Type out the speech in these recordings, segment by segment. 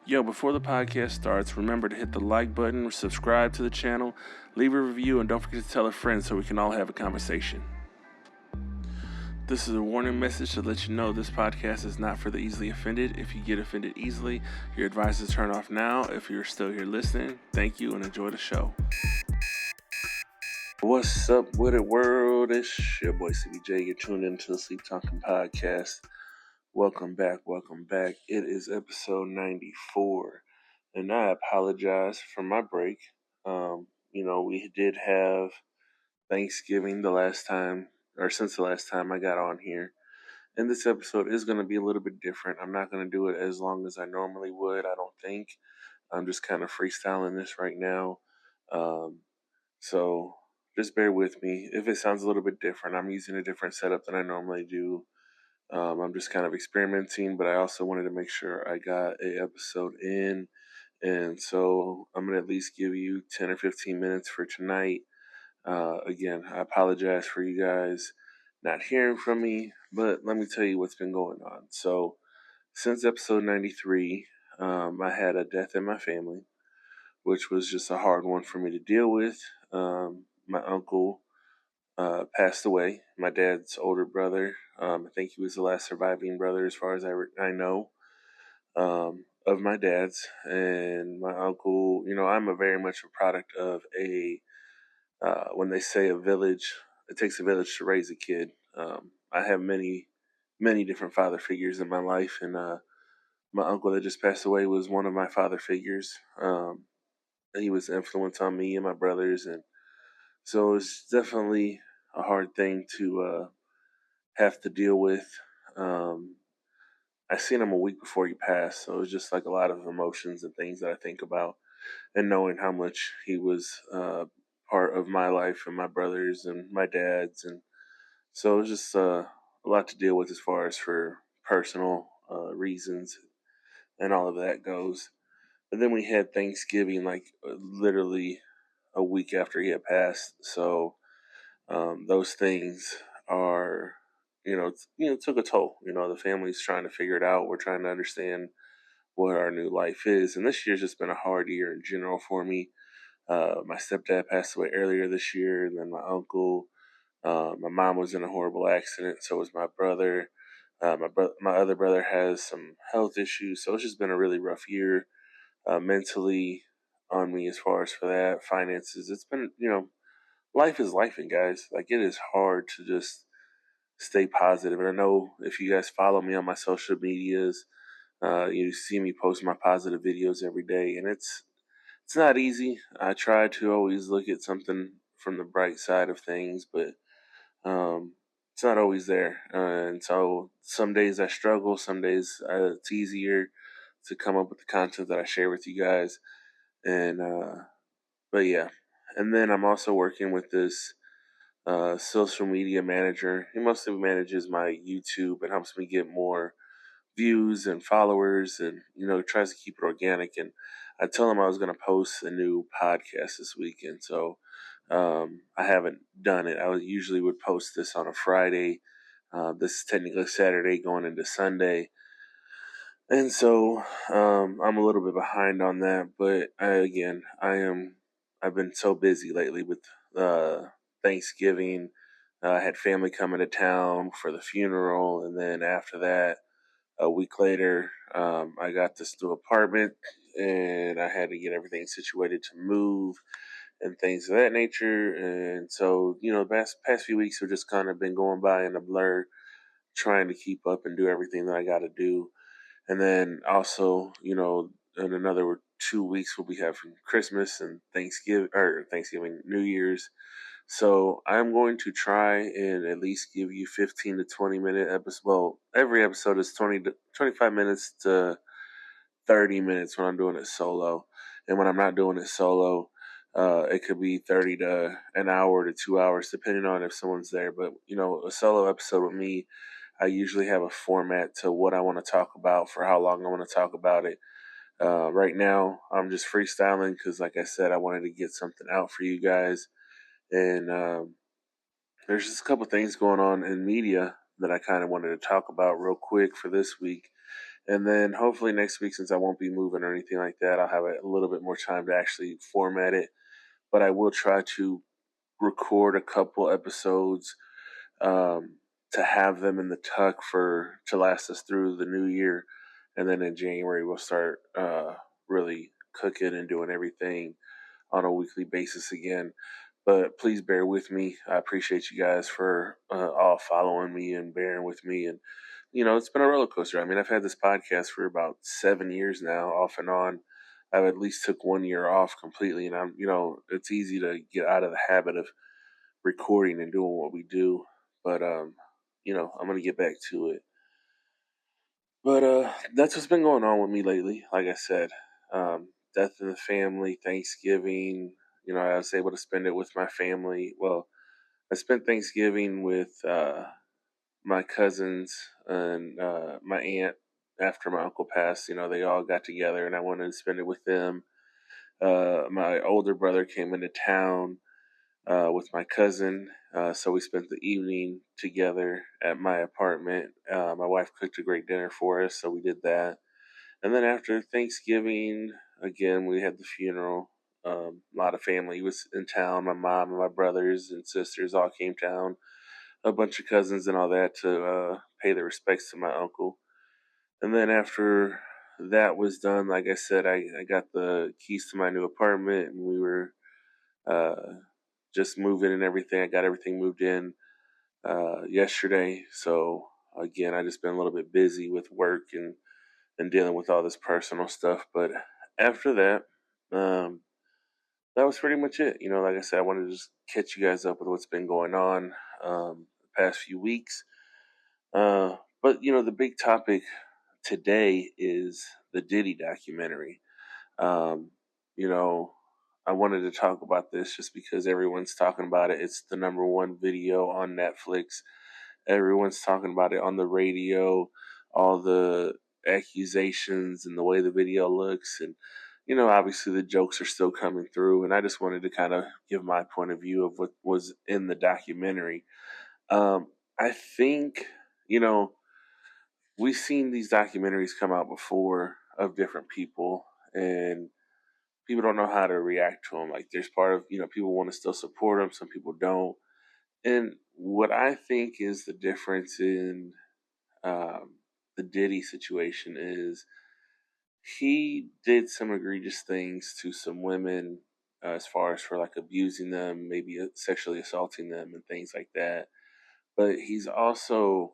Yo, before the podcast starts, remember to hit the like button, subscribe to the channel, leave a review, and don't forget to tell a friend so we can all have a conversation. This is a warning message to let you know this podcast is not for the easily offended. If you get offended easily, you're advised to turn off now. If you're still here listening, thank you and enjoy the show. What's up with it, world? It's your boy CBJ. You're tuned into the Sleep Talkin podcast. Welcome back. It is episode 94, and I apologize for my break. We did have Thanksgiving since the last time I got on here. And this episode is going to be a little bit different. I'm not going to do it as long as I normally would, I don't think. I'm just kind of freestyling this right now. So just bear with me. If it sounds a little bit different, I'm using a different setup than I normally do. I'm just kind of experimenting, but I also wanted to make sure I got an episode in. And so I'm going to at least give you 10 or 15 minutes for tonight. Again, I apologize for you guys not hearing from me, but let me tell you what's been going on. So since episode 93, I had a death in my family, which was just a hard one for me to deal with. My uncle passed away, my dad's older brother. I think he was the last surviving brother as far as I know of my dad's. And my uncle, I'm very much a product of when they say a village, it takes a village to raise a kid. I have many, many different father figures in my life, and my uncle that just passed away was one of my father figures. He was an influence on me and my brothers, and so it's definitely a hard thing to have to deal with. I seen him a week before he passed, so it was just like a lot of emotions and things that I think about, and knowing how much he was part of my life and my brothers and my dad's, and so it was just a lot to deal with as far as for personal reasons and all of that goes. But then we had Thanksgiving, like literally a week after he had passed. So those things are, took a toll. The family's trying to figure it out. We're trying to understand what our new life is. And this year's just been a hard year in general for me. My stepdad passed away earlier this year, and then my uncle. My mom was in a horrible accident. So was my brother. My other brother has some health issues. So it's just been a really rough year mentally on me as far as for that. Finances. It's been, life is life, and guys. Like, it is hard to just stay positive. And I know if you guys follow me on my social medias, you see me post my positive videos every day, and it's not easy. I try to always look at something from the bright side of things, but it's not always there. And so some days I struggle, some days it's easier to come up with the content that I share with you guys. And but yeah, and then I'm also working with this social media manager. He mostly manages my YouTube and helps me get more views and followers, and tries to keep it organic. And I told him I was going to post a new podcast this weekend, so I haven't done it. Usually would post this on a Friday. This is technically Saturday going into Sunday, and so I'm a little bit behind on that. But I've been so busy lately with Thanksgiving. I had family coming to town for the funeral, and then after that, a week later, I got this new apartment, and I had to get everything situated to move and things of that nature. And so, the past few weeks have just kind of been going by in a blur, trying to keep up and do everything that I got to do. And then also, in another 2 weeks, we'll be having Christmas and Thanksgiving, New Year's. So I'm going to try and at least give you 15 to 20 minute episodes. Well, every episode is 20 to 25 minutes to 30 minutes when I'm doing it solo. And when I'm not doing it solo, it could be 30 to an hour to 2 hours, depending on if someone's there. But, a solo episode with me, I usually have a format to what I want to talk about, for how long I want to talk about it. Right now, I'm just freestyling because, like I said, I wanted to get something out for you guys. And there's just a couple things going on in media that I kind of wanted to talk about real quick for this week. And then hopefully next week, since I won't be moving or anything like that, I'll have a little bit more time to actually format it. But I will try to record a couple episodes to have them in the tuck to last us through the new year. And then in January, we'll start really cooking and doing everything on a weekly basis again. But please bear with me. I appreciate you guys for all following me and bearing with me. And, it's been a roller coaster. I mean, I've had this podcast for about 7 years now, off and on. I've at least took 1 year off completely. And it's easy to get out of the habit of recording and doing what we do. But, I'm going to get back to it. But that's what's been going on with me lately. Like I said, death in the family, Thanksgiving. I was able to spend it with my family. Well, I spent Thanksgiving with my cousins and my aunt after my uncle passed. They all got together, and I wanted to spend it with them. My older brother came into town with my cousin. So we spent the evening together at my apartment. My wife cooked a great dinner for us, so we did that. And then after Thanksgiving, again, we had the funeral. A lot of family was in town. My mom and my brothers and sisters all came down. A bunch of cousins and all that to pay their respects to my uncle. And then after that was done, like I said, I got the keys to my new apartment, and we were uh, just moving and everything. I got everything moved in yesterday. So again, I just been a little bit busy with work and dealing with all this personal stuff. But after that, that was pretty much it. Like I said, I wanted to just catch you guys up with what's been going on the past few weeks. But the big topic today is the Diddy documentary. Um, you know, I wanted to talk about this just because everyone's talking about it. It's the number one video on Netflix. Everyone's talking about it on the radio, all the accusations and the way the video looks. And, obviously the jokes are still coming through. And I just wanted to kind of give my point of view of what was in the documentary. I think, you know, we've seen these documentaries come out before of different people, and people don't know how to react to them. Like, there's part of, people want to still support them, some people don't. And what I think is the difference in the Diddy situation is he did some egregious things to some women, as far as for like abusing them, maybe sexually assaulting them and things like that. But he's also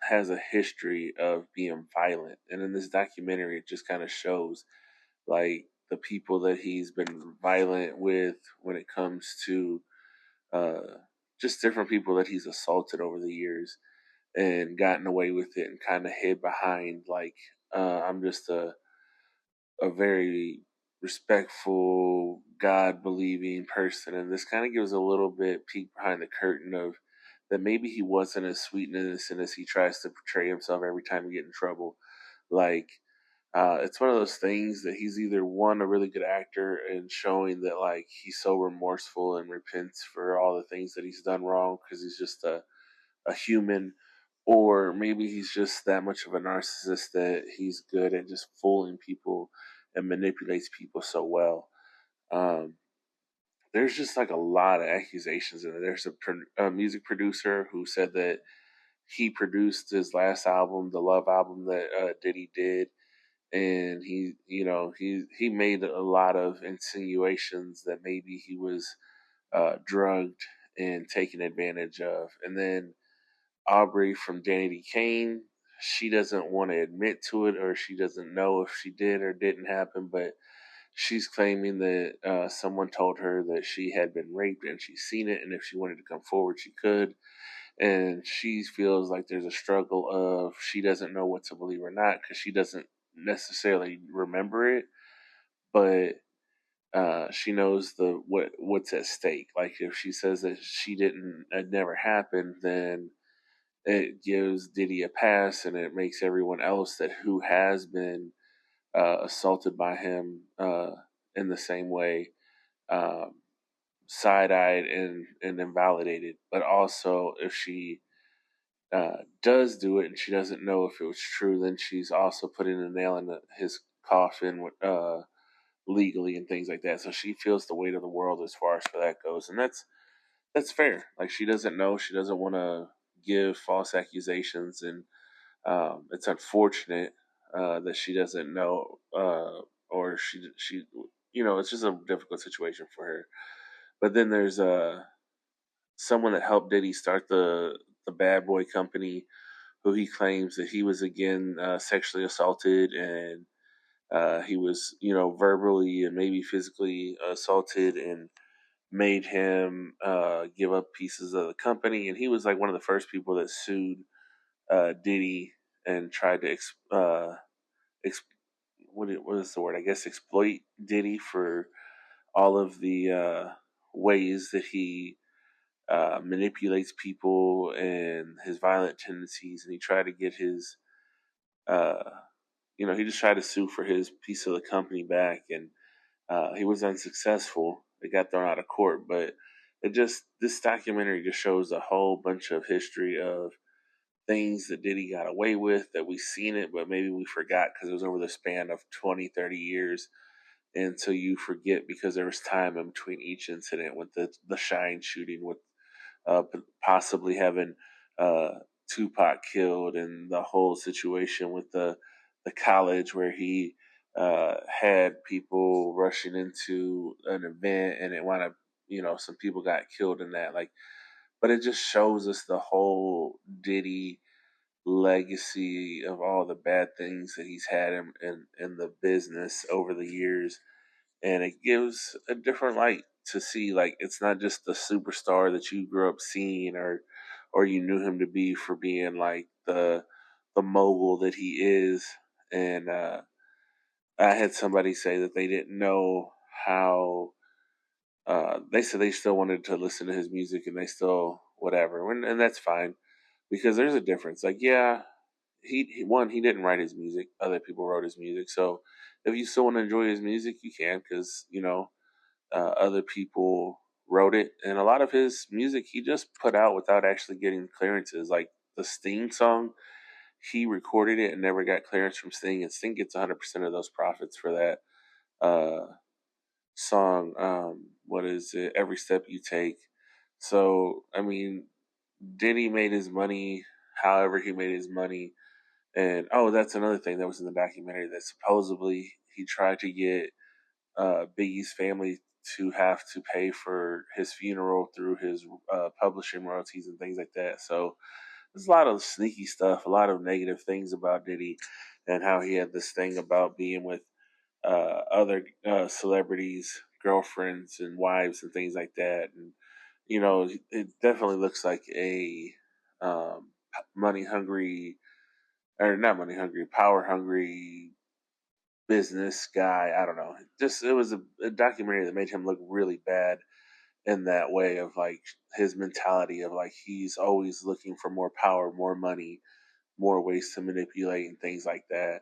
has a history of being violent. And in this documentary, it just kind of shows like the people that he's been violent with when it comes to uh, just different people that he's assaulted over the years and gotten away with it and kind of hid behind like I'm just a very respectful, God believing person. And this kind of gives a little bit peek behind the curtain of that maybe he wasn't as sweet and innocent as he tries to portray himself every time he get in trouble. Like, it's one of those things that he's either one, a really good actor and showing that like he's so remorseful and repents for all the things that he's done wrong because he's just a human, or maybe he's just that much of a narcissist that he's good at just fooling people and manipulates people so well. Um, there's just like a lot of accusations in there. There's a music producer who said that he produced his last album, the Love album that Diddy did, and he made a lot of insinuations that maybe he was drugged and taken advantage of. And then Aubrey from Danny D. Kane, she doesn't want to admit to it, or she doesn't know if she did or didn't happen, but she's claiming that someone told her that she had been raped and she's seen it, and if she wanted to come forward, she could. And she feels like there's a struggle of she doesn't know what to believe or not because she doesn't necessarily remember it, but she knows what's at stake. Like if she says that it never happened, then it gives Diddy a pass, and it makes everyone else that who has been assaulted by him in the same way um, side-eyed and invalidated. But also, if she does do it and she doesn't know if it was true, then she's also putting a nail in his coffin legally and things like that. So she feels the weight of the world as far as for that goes, and that's fair. Like, she doesn't know, she doesn't want to give false accusations, and it's unfortunate that she doesn't know, or she it's just a difficult situation for her. But then there's someone that helped Diddy start the Bad Boy Company, who he claims that he was again sexually assaulted, and he was verbally and maybe physically assaulted, and made him give up pieces of the company. And he was like one of the first people that sued Diddy and tried to ex- what is the word? I guess exploit Diddy for all of the ways that he manipulates people and his violent tendencies. And he tried to get his, uh, he just tried to sue for his piece of the company back, and he was unsuccessful. It got thrown out of court, but this documentary just shows a whole bunch of history of things that Diddy got away with, that we've seen it, but maybe we forgot because it was over the span of 20, 30 years. And so you forget because there was time in between each incident, with the Shine shooting, with possibly having uh, Tupac killed, and the whole situation with the college where he had people rushing into an event, and it wound up, some people got killed in that. Like, but it just shows us the whole Diddy legacy of all the bad things that he's had in the business over the years. And it gives a different light to see, like, it's not just the superstar that you grew up seeing, or you knew him to be for being like the mogul that he is. And I had somebody say that they didn't know how, they said they still wanted to listen to his music, and they still whatever, and that's fine, because there's a difference. Like, yeah, he didn't write his music, other people wrote his music. So if you still want to enjoy his music, you can, because other people wrote it. And a lot of his music he just put out without actually getting clearances. Like the Sting song, he recorded it and never got clearance from Sting, and Sting gets 100% of those profits for that song. What is it? Every Step You Take. So I mean, Diddy made his money however he made his money. And oh, that's another thing that was in the documentary, that supposedly he tried to get Biggie's family to have to pay for his funeral through his publishing royalties and things like that. So there's a lot of sneaky stuff, a lot of negative things about Diddy, and how he had this thing about being with other celebrities, girlfriends, and wives, and things like that. And it definitely looks like a money hungry, or not money hungry, power hungry business guy. I don't know. Just, it was a documentary that made him look really bad in that way, of like his mentality of like he's always looking for more power, more money, more ways to manipulate, and things like that.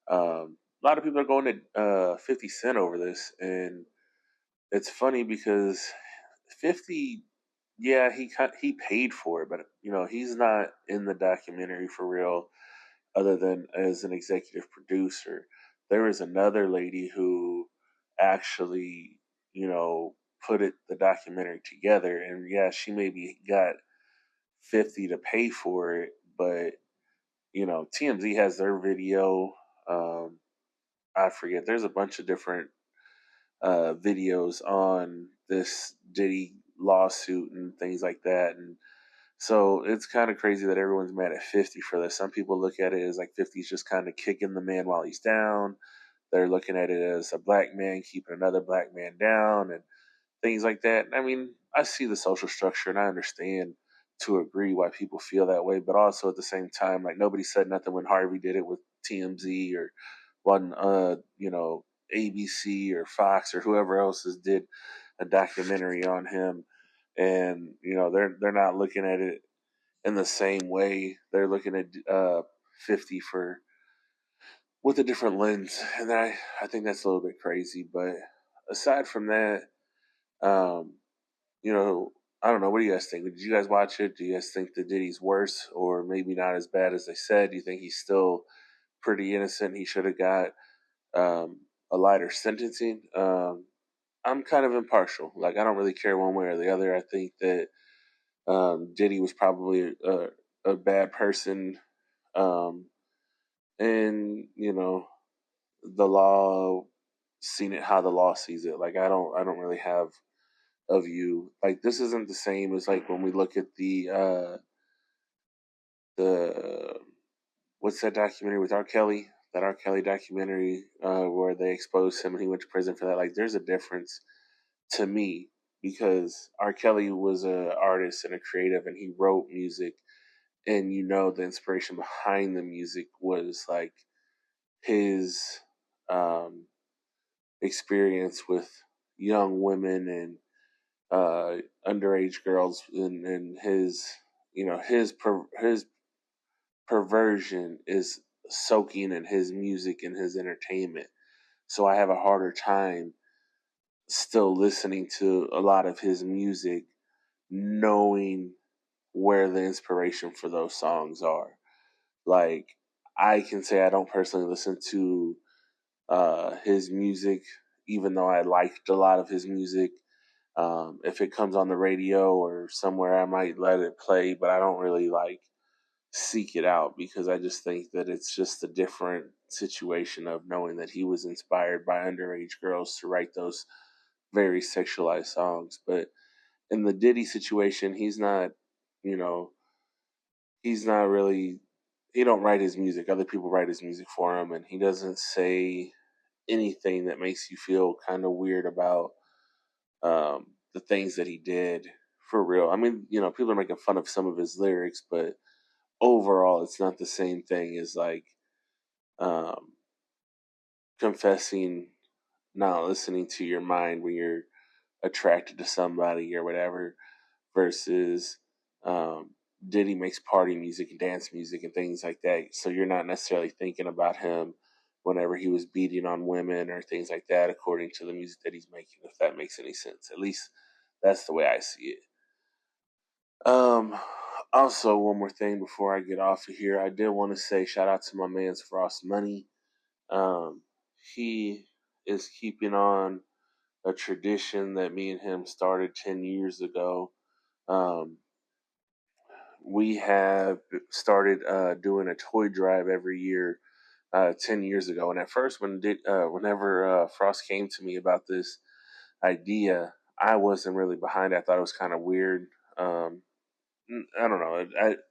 A lot of people are going to 50 Cent over this, and it's funny because 50, yeah, he paid for it, but he's not in the documentary for real, other than as an executive producer. There was another lady who actually, put the documentary together, and yeah, she maybe got 50 to pay for it, but TMZ has their video. Um, I forget. There's a bunch of different videos on this Diddy lawsuit and things like that, and so it's kind of crazy that everyone's mad at 50 for this. Some people look at it as like 50's just kind of kicking the man while he's down. They're looking at it as a black man keeping another black man down, and things like that. I mean, I see the social structure, and I understand to agree why people feel that way, but also at the same time, like, nobody said nothing when Harvey did it with TMZ, or when ABC or Fox or whoever else has did a documentary on him. And they're not looking at it in the same way. They're looking at 50 for with a different lens, and I think that's a little bit crazy. But aside from that, um, you know, I don't know. What do you guys think? Did you guys watch it? Do you guys think that Diddy's worse, or maybe not as bad as they said? Do you think he's still pretty innocent? He should have got um, a lighter sentencing. I'm kind of impartial. Like, I don't really care one way or the other. I think that Diddy was probably a bad person, um, and the law seen it how the law sees it. Like, I don't really have a view. Like, this isn't the same as like when we look at the what's that documentary with R. Kelly? That R. Kelly documentary where they exposed him and he went to prison for that. Like, there's a difference to me because R. Kelly was an artist and a creative, and he wrote music, and the inspiration behind the music was like his um, experience with young women and underage girls, and his perversion is soaking in his music and his entertainment. So I have a harder time still listening to a lot of his music, knowing where the inspiration for those songs are. Like, I can say I don't personally listen to his music, even though I liked a lot of his music. If it comes on the radio or somewhere, I might let it play, but I don't really like seek it out because I just think that it's just a different situation of knowing that he was inspired by underage girls to write those very sexualized songs. But in the Diddy situation, you know, he's not really, he don't write his music. Other people write his music for him, and he doesn't say anything that makes you feel kind of weird about the things that he did for real. I mean, people are making fun of some of his lyrics, but overall, it's not the same thing as like um, confessing not listening to your mind when you're attracted to somebody or whatever, versus um, Diddy makes party music and dance music and things like that. So you're not necessarily thinking about him whenever he was beating on women or things like that, according to the music that he's making, if that makes any sense. At least that's the way I see it. Um, Also, one more thing before I get off of here, I did want to say shout out to my man's Frost Money. Um, he is keeping on a tradition that me and him started 10 years ago. Um, we have started doing a toy drive every year 10 years ago. And at first, whenever Frost came to me about this idea, I wasn't really behind it. I thought it was kind of weird. Um, I don't know.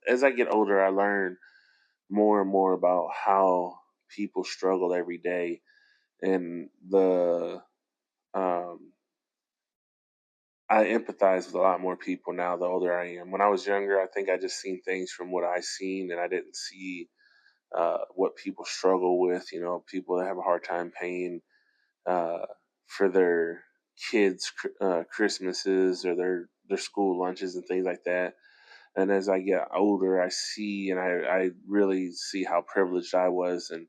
As I get older, I learn more and more about how people struggle every day, and um, I empathize with a lot more people now the older I am. When I was younger, I think I just seen things from what I seen, and I didn't see what people struggle with. People that have a hard time paying uh, for their kids' Christmases or their school lunches and things like that. And as I get older, I see and I really see how privileged I was, and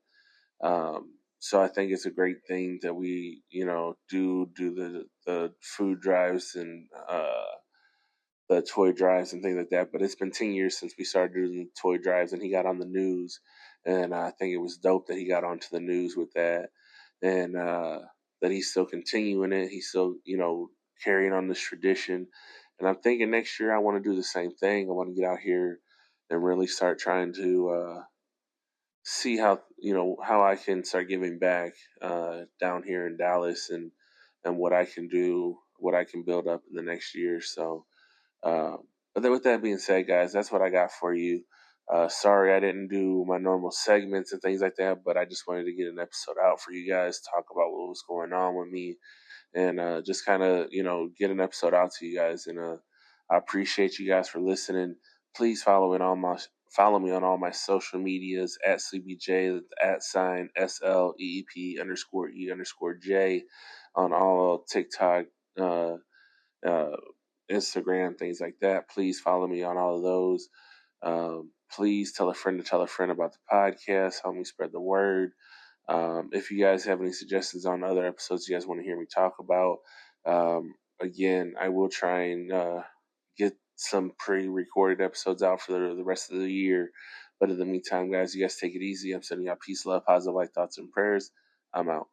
so I think it's a great thing that we, do the food drives and the toy drives and things like that. But it's been 10 years since we started doing toy drives, and he got on the news, and I think it was dope that he got onto the news with that, and that he's still continuing it. He's still, carrying on this tradition, and I'm thinking next year I want to do the same thing. I want to get out here and really start trying to see how I can start giving back down here in Dallas, and what I can do, what I can build up in the next year. So, but then with that being said, guys, that's what I got for you. Sorry I didn't do my normal segments and things like that, but I just wanted to get an episode out for you guys, talk about what was going on with me, and just kind of get an episode out to you guys. And I appreciate you guys for listening. Please follow me on all my social medias at SleepyJ, at sign SLEEP_E_J on all TikTok, uh, uh, Instagram, things like that. Please follow me on all of those. Please tell a friend to tell a friend about the podcast. Help me spread the word. If you guys have any suggestions on other episodes you guys want to hear me talk about, again, I will try and get some pre-recorded episodes out for the rest of the year. But in the meantime, guys, you guys take it easy. I'm sending out peace, love, positive light thoughts, and prayers. I'm out.